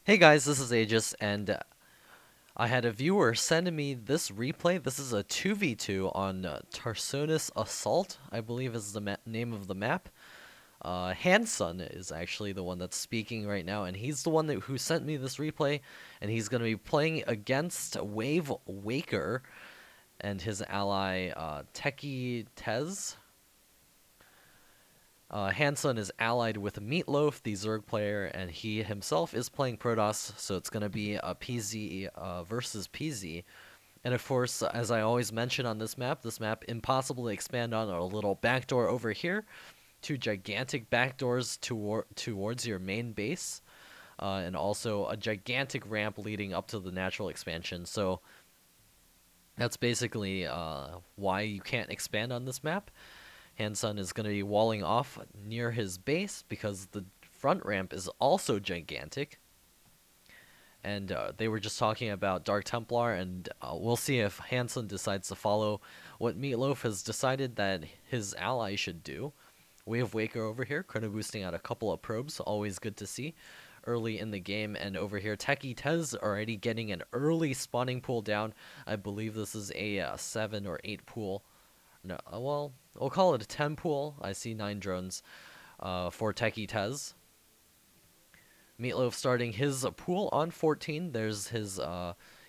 Hey guys, this is Aegis, and I had a viewer send me this replay. This is a 2v2 on Tarsonis Assault, I believe is the name of the map. Handsun is actually the one that's speaking right now, and he's the one who sent me this replay, and he's going to be playing against Wave Waker and his ally Teki Tez. Handsun is allied with Meatloaf, the Zerg player, and he himself is playing Protoss, so it's going to be a PZ versus PZ. And of course, as I always mention on this map impossible to expand on. A little backdoor over here, two gigantic backdoors towards your main base, and also a gigantic ramp leading up to the natural expansion. So that's basically why you can't expand on this map. Handsun is going to be walling off near his base because the front ramp is also gigantic. And they were just talking about Dark Templar, and we'll see if Handsun decides to follow what Meatloaf has decided that his ally should do. Wave Waker over here, chrono boosting out a couple of probes, always good to see early in the game. And over here, Teki Tez already getting an early spawning pool down. I believe this is a 7 or 8 pool. No, well, we'll call it a 10 pool. I see 9 drones for Teki Tez. Meatloaf starting his pool on 14. There's his,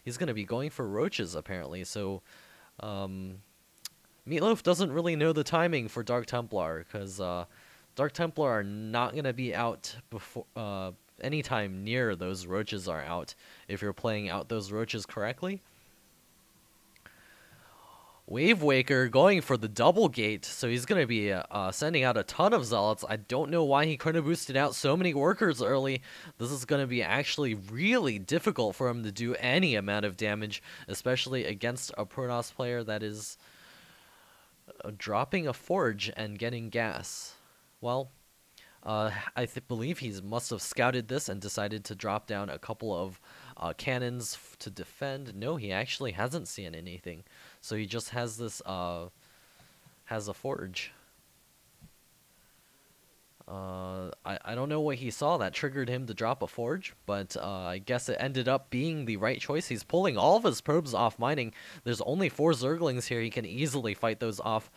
he's going to be going for roaches apparently. So, Meatloaf doesn't really know the timing for Dark Templar because Dark Templar are not going to be out before, anytime near those roaches are out if you're playing out those roaches correctly. Wave Waker going for the double gate, so he's going to be sending out a ton of zealots. I don't know why he chrono boosted out so many workers early. This is going to be actually really difficult for him to do any amount of damage, especially against a Protoss player that is dropping a forge and getting gas. Well, I believe he must have scouted this and decided to drop down a couple of cannons to defend. No, he actually hasn't seen anything. So he just has this, has a forge. I don't know what he saw that triggered him to drop a forge, but I guess it ended up being the right choice. He's pulling all of his probes off mining. There's only 4 Zerglings here. He can easily fight those off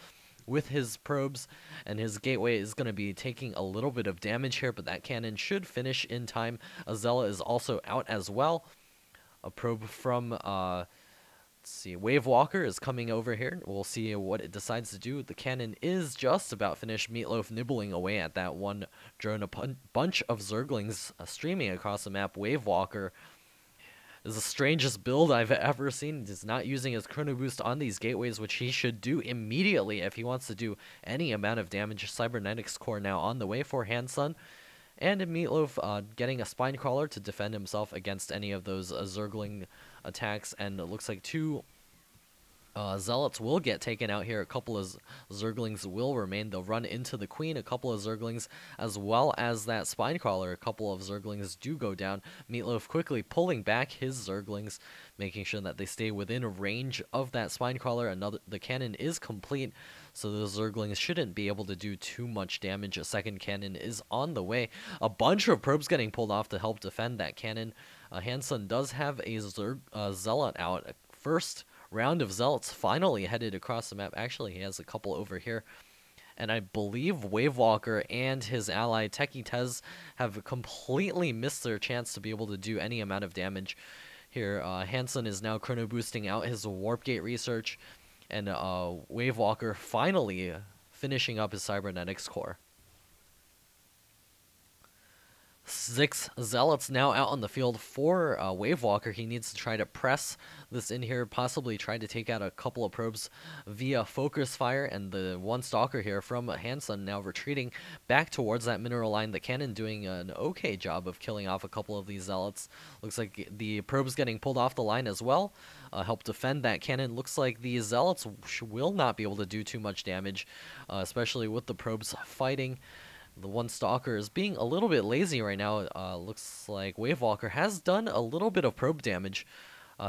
with his probes, and his gateway is going to be taking a little bit of damage here, but that cannon should finish in time. Azella is also out as well. A probe from, let's see, Wave Walker is coming over here. We'll see what it decides to do. The cannon is just about finished. Meatloaf nibbling away at that one drone. A bunch of Zerglings streaming across the map. Wave Walker is the strangest build I've ever seen. He's not using his chrono boost on these gateways, which he should do immediately if he wants to do any amount of damage. Cybernetics core now on the way for Handsun. And Meatloaf getting a spine crawler to defend himself against any of those Zergling attacks. And it looks like 2 Zealots will get taken out here. A couple of Zerglings will remain. They'll run into the Queen. A couple of Zerglings, as well as that spine crawler. A couple of Zerglings do go down. Meatloaf quickly pulling back his Zerglings, making sure that they stay within range of that spine crawler. The cannon is complete, so the Zerglings shouldn't be able to do too much damage. A second cannon is on the way. A bunch of probes getting pulled off to help defend that cannon. Handsun does have a Zealot out. First round of Zealots finally headed across the map. Actually, he has a couple over here. And I believe Wave Walker and his ally Teki Tez have completely missed their chance to be able to do any amount of damage here. Handsun is now chrono boosting out his Warp Gate research. And Wave Walker finally finishing up his Cybernetics core. 6 Zealots now out on the field for Wave Walker. He needs to try to press this in here, possibly try to take out a couple of probes via focus fire, and the one Stalker here from Handsun now retreating back towards that mineral line. The cannon doing an okay job of killing off a couple of these Zealots. Looks like the probes getting pulled off the line as well. Help defend that cannon. Looks like the Zealots will not be able to do too much damage, especially with the probes fighting. The one Stalker is being a little bit lazy right now. Looks like Wave Walker has done a little bit of probe damage.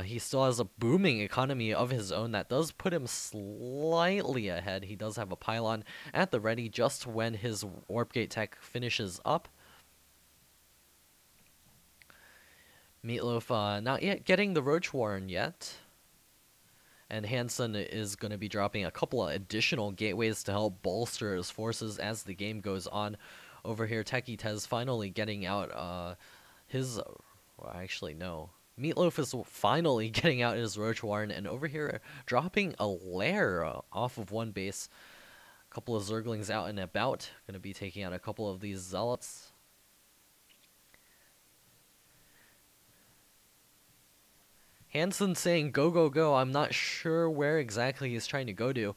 He still has a booming economy of his own that does put him slightly ahead. He does have a pylon at the ready just when his Warp Gate tech finishes up. Meatloaf not yet getting the Roach Warren yet. And handsun is going to be dropping a couple of additional gateways to help bolster his forces as the game goes on. Over here, Techie Tez finally getting out his... Well, actually, no. Meatloaf is finally getting out his Roach Warren, and over here, dropping a lair off of one base. A couple of Zerglings out and about. Going to be taking out a couple of these Zealots. Handsun saying go go go. I'm not sure where exactly he's trying to go to.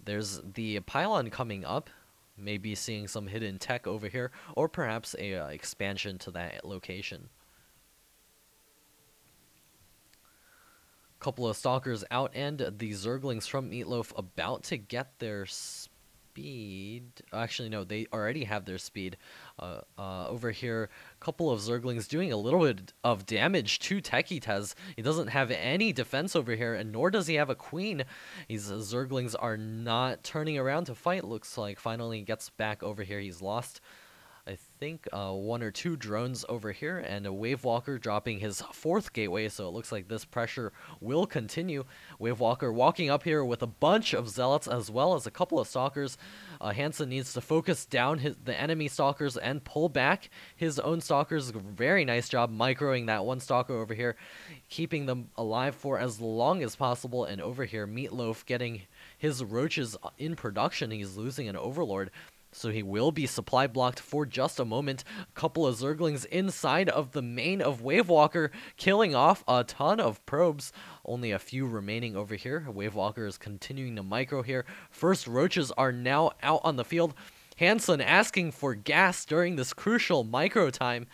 There's the pylon coming up. Maybe seeing some hidden tech over here, or perhaps a expansion to that location. Couple of stalkers out, and the Zerglings from Meatloaf about to get their speed. Actually, no, they already have their speed. Over here, a couple of Zerglings doing a little bit of damage to Techie Tez. He doesn't have any defense over here, and nor does he have a queen. These Zerglings are not turning around to fight. Looks like finally gets back over here. He's lost, I think, one or two drones over here, and a Wave Walker dropping his fourth gateway, so it looks like this pressure will continue. Wave Walker walking up here with a bunch of Zealots as well as a couple of Stalkers. Handsun needs to focus down the enemy Stalkers and pull back his own Stalkers. Very nice job microing that one Stalker over here, keeping them alive for as long as possible. And over here, Meatloaf getting his Roaches in production. He's losing an Overlord, so he will be supply blocked for just a moment. A couple of Zerglings inside of the main of Wave Walker, killing off a ton of probes. Only a few remaining over here. Wave Walker is continuing to micro here. First Roaches are now out on the field. Handsun asking for gas during this crucial micro time.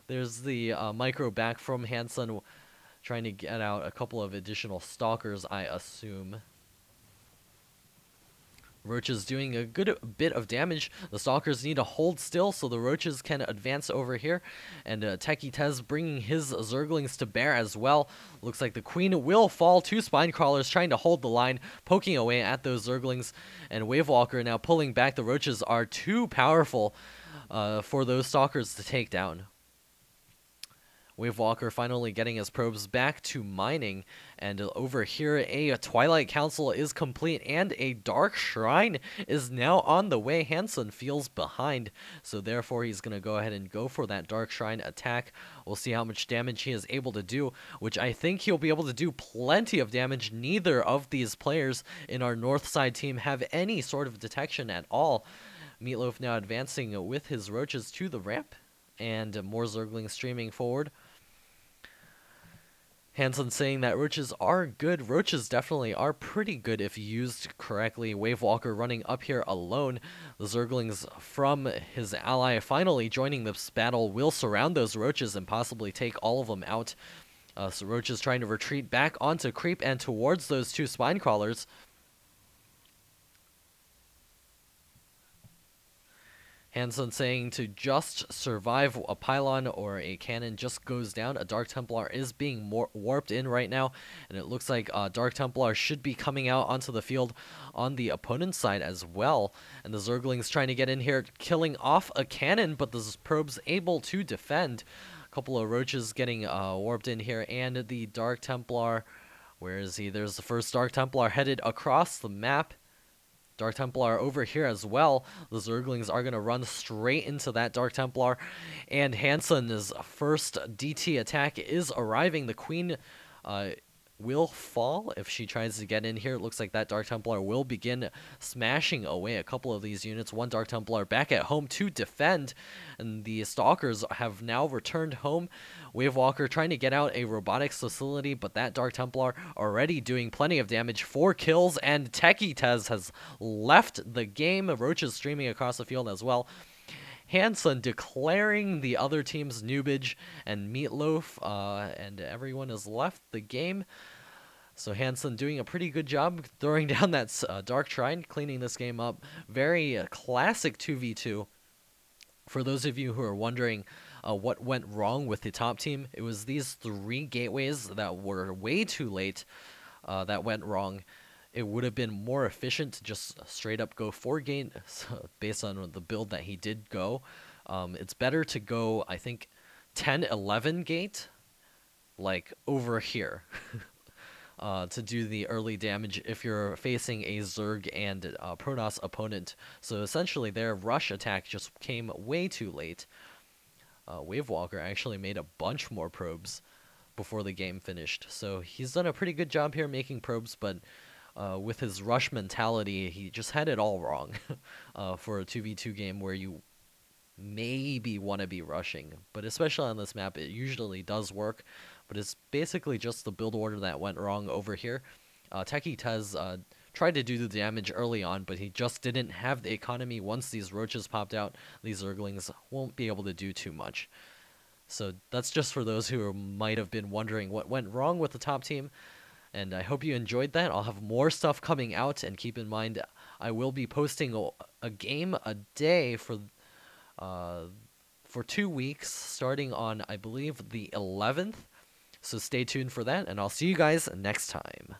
There's the micro back from Handsun, trying to get out a couple of additional Stalkers, I assume. Roaches doing a good bit of damage. The Stalkers need to hold still so the Roaches can advance over here. And Techie Tez bringing his Zerglings to bear as well. Looks like the Queen will fall. Two Spine Crawlers trying to hold the line, poking away at those Zerglings. And Wave Walker now pulling back. The Roaches are too powerful for those Stalkers to take down. Wave Walker finally getting his probes back to mining, and over here a Twilight Council is complete and a Dark Shrine is now on the way. Handsun feels behind, so therefore he's going to go ahead and go for that Dark Shrine attack. We'll see how much damage he is able to do, which I think he'll be able to do plenty of damage. Neither of these players in our north side team have any sort of detection at all. Meatloaf now advancing with his Roaches to the ramp, and more Zerglings streaming forward. Handsun saying that Roaches are good. Roaches definitely are pretty good if used correctly. Wave Walker running up here alone. The Zerglings from his ally finally joining this battle will surround those Roaches and possibly take all of them out. So Roaches trying to retreat back onto creep and towards those two Spine Crawlers. Handsun saying to just survive a pylon or a cannon just goes down. A Dark Templar is being warped in right now, and it looks like Dark Templar should be coming out onto the field on the opponent's side as well. And the Zerglings trying to get in here, killing off a cannon, but the probe's able to defend. A couple of Roaches getting warped in here, and the Dark Templar, where is he? There's the first Dark Templar headed across the map. Dark Templar over here as well. The Zerglings are going to run straight into that Dark Templar. And Handsun's first DT attack is arriving. The Queen will fall if she tries to get in here. It looks like that Dark Templar will begin smashing away a couple of these units. One Dark Templar back at home to defend, and the Stalkers have now returned home. Wave Walker trying to get out a robotics facility, but that Dark Templar already doing plenty of damage. 4 kills, and Techie Tez has left the game. Roaches streaming across the field as well. Handsun declaring the other team's noobage, and Meatloaf and everyone has left the game. So Handsun doing a pretty good job throwing down that Dark Shrine, cleaning this game up. Very classic 2v2. For those of you who are wondering what went wrong with the top team, it was these 3 gateways that were way too late that went wrong. It would have been more efficient to just straight up go 4 gate based on the build that he did go. It's better to go, I think, 10-11 gate like over here. To do the early damage if you're facing a Zerg and Protoss opponent. So essentially, their rush attack just came way too late. Wavewalker actually made a bunch more probes before the game finished, so he's done a pretty good job here making probes, but with his rush mentality, he just had it all wrong for a 2v2 game where you maybe want to be rushing, but especially on this map, it usually does work. But it's basically just the build order that went wrong over here. Techie Tez tried to do the damage early on, but he just didn't have the economy. Once these roaches popped out, these Zerglings won't be able to do too much. So that's just for those who might have been wondering what went wrong with the top team. And I hope you enjoyed that. I'll have more stuff coming out, and keep in mind, I will be posting a game a day for 2 weeks, starting on, I believe, the 11th. So stay tuned for that, and I'll see you guys next time.